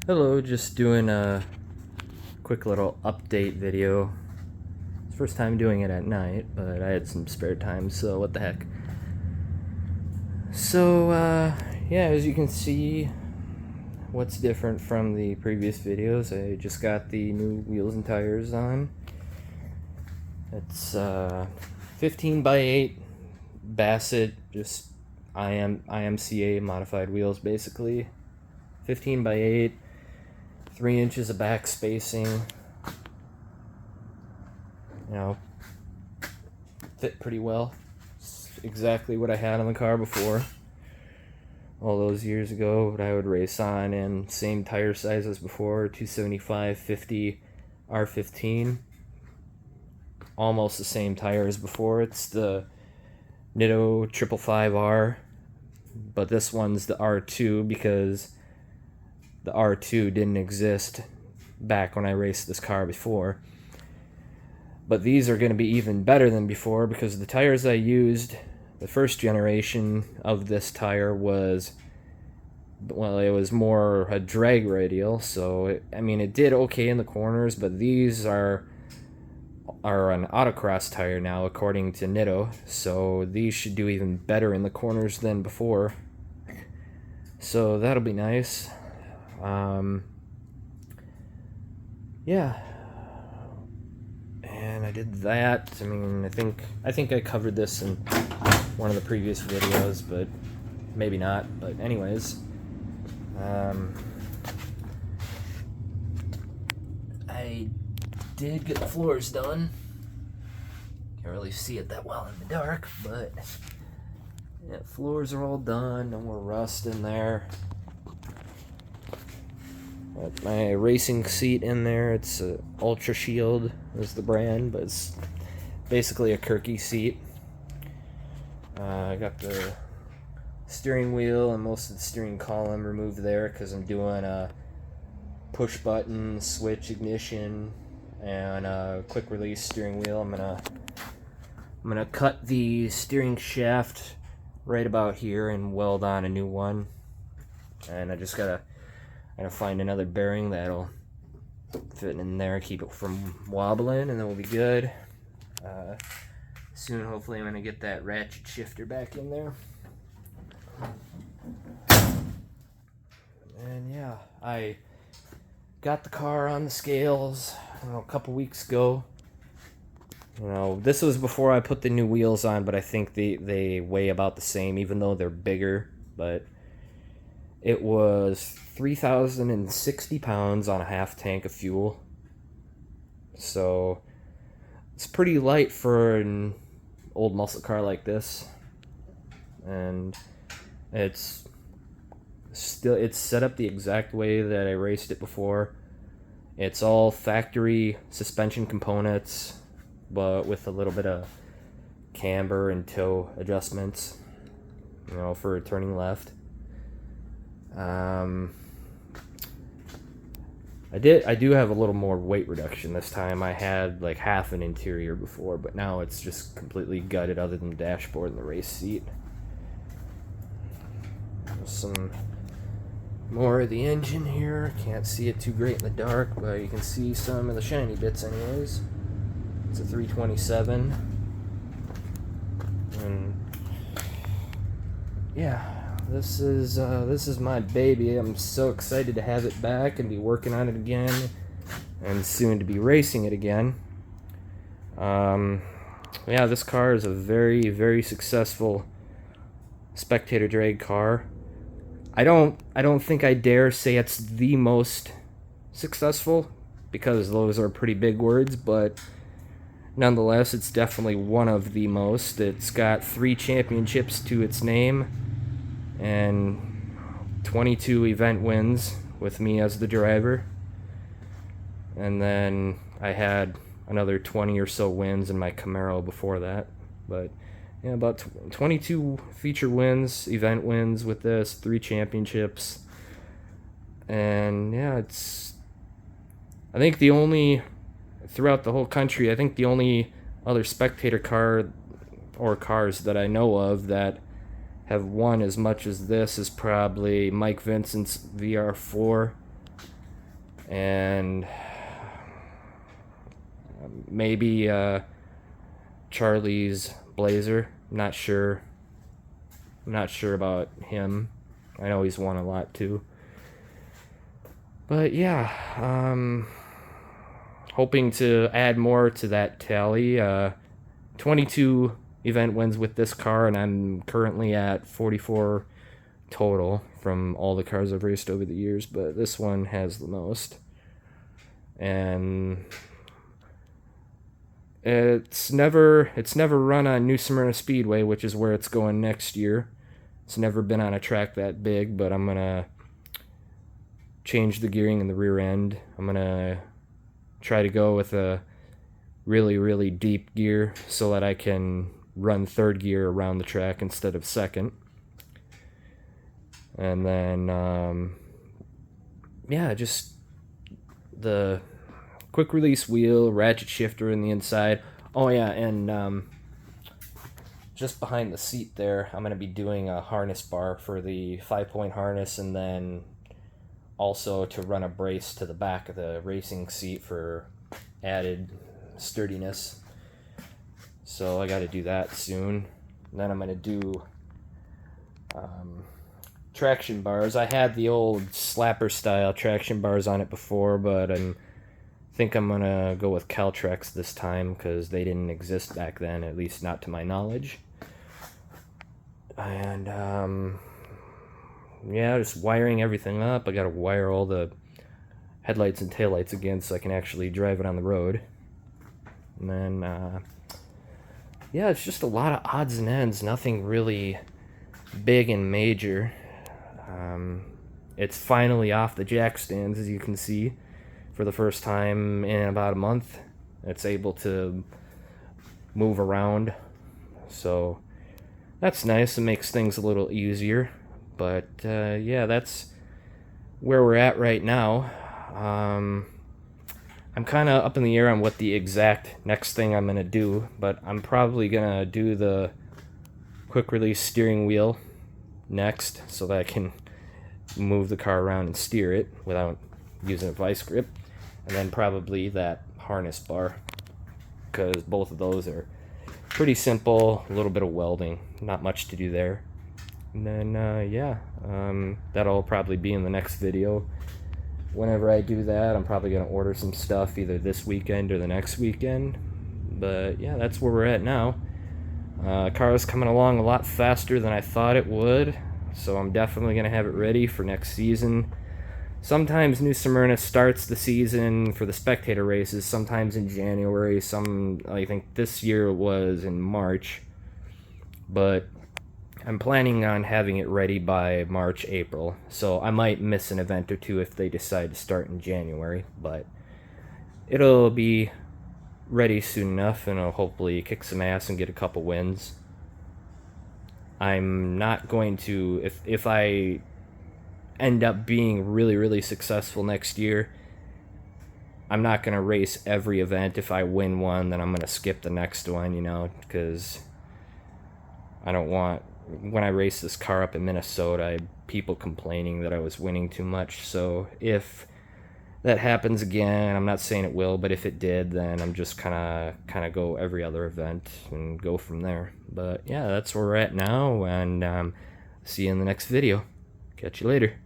Hello, just doing a quick little update video. It's the first time doing it at night, but I had some spare time, so what the heck. So, yeah, as you can see, what's different from the previous videos, I just got the new wheels and tires on. It's 15 by 8 Bassett, just IMCA modified wheels basically. 15 by 8. 3 inches of back spacing, fit pretty well. It's exactly what I had on the car before, all those years ago, what I would race on, and same tire size as before, 275, 50, R15. Almost the same tire as before. It's the Nitto 555R, but this one's the R2 because the R2 didn't exist back when I raced this car before. But these are going to be even better than before because the tires I used, the first generation of this tire was, well, it was more a drag radial, so it did okay in the corners, but these are an autocross tire now according to Nitto, so these should do even better in the corners than before. So that'll be nice. Yeah, and I did that. I think I covered this in one of the previous videos, but maybe not. But anyways, I did get the floors done. Can't really see it that well in the dark, but yeah, floors are all done. No more rust in there. Got my racing seat in there. It's Ultra Shield is the brand, but it's basically a Kirky seat. I got the steering wheel and most of the steering column removed there because I'm doing a push button switch ignition and a quick release steering wheel. I'm gonna cut the steering shaft right about here and weld on a new one, and I just gotta find another bearing that'll fit in there, keep it from wobbling, and then we'll be good. Soon, hopefully, I'm gonna get that ratchet shifter back in there. And yeah, I got the car on the scales, a couple weeks ago. This was before I put the new wheels on, but I think they weigh about the same, even though they're bigger. But it was 3,060 pounds on a half tank of fuel. So it's pretty light for an old muscle car like this. And it's set up the exact way that I raced it before. It's all factory suspension components, but with a little bit of camber and toe adjustments, for turning left. I do have a little more weight reduction this time. I had like half an interior before, but now it's just completely gutted other than the dashboard and the race seat. Some more of the engine here. Can't see it too great in the dark, but you can see some of the shiny bits anyways. It's a 327. And yeah, this is my baby. I'm so excited to have it back and be working on it again, and soon to be racing it again. Yeah, this car is a very, very successful spectator drag car. I don't think I dare say it's the most successful, because those are pretty big words, but nonetheless, it's definitely one of the most. It's got 3 championships to its name and 22 event wins with me as the driver. And then I had another 20 or so wins in my Camaro before that. But yeah, about 22 feature wins, event wins with this, 3 championships. And yeah, I think throughout the whole country, I think the only other spectator car or cars that I know of that have won as much as this is probably Mike Vincent's VR4 and maybe Charlie's Blazer. Not sure. I'm not sure about him. I know he's won a lot too. But yeah, hoping to add more to that tally. 22 event wins with this car, and I'm currently at 44 total from all the cars I've raced over the years, but this one has the most. And it's never run on New Smyrna Speedway, which is where it's going next year. It's never been on a track that big, but I'm gonna change the gearing in the rear end. I'm gonna try to go with a really deep gear so that I can run third gear around the track instead of second. And then yeah, just the quick release wheel, ratchet shifter in the inside. Oh yeah, and just behind the seat there, I'm going to be doing a harness bar for the 5-point harness, and then also to run a brace to the back of the racing seat for added sturdiness. So I got to do that soon. And then I'm going to do traction bars. I had the old slapper style traction bars on it before, but I think I'm going to go with Caltrex this time because they didn't exist back then, at least not to my knowledge. And yeah, just wiring everything up. I gotta wire all the headlights and taillights again so I can actually drive it on the road. And then yeah, it's just a lot of odds and ends, nothing really big and major. It's finally off the jack stands, as you can see, for the first time in about a month. It's able to move around, so that's nice. It makes things a little easier. But yeah, that's where we're at right now. I'm kind of up in the air on what the exact next thing I'm going to do, but I'm probably going to do the quick release steering wheel next so that I can move the car around and steer it without using a vice grip. And then probably that harness bar, because both of those are pretty simple, a little bit of welding, not much to do there. And then yeah, that'll probably be in the next video. Whenever I do that, I'm probably going to order some stuff either this weekend or the next weekend. But yeah, that's where we're at now. Car is coming along a lot faster than I thought it would, so I'm definitely going to have it ready for next season. Sometimes New Smyrna starts the season for the spectator races, sometimes in January, I think this year was in March, but I'm planning on having it ready by March, April, so I might miss an event or two if they decide to start in January, but it'll be ready soon enough, and I'll hopefully kick some ass and get a couple wins. I'm not going to, if I end up being really successful next year, I'm not going to race every event. If I win one, then I'm going to skip the next one, you know, because I don't want, when I race this car up in Minnesota, I had people complaining that I was winning too much. So if that happens again, I'm not saying it will, but if it did, then I'm just kind of go every other event and go from there. But yeah, that's where we're at now, and see you in the next video. Catch you later.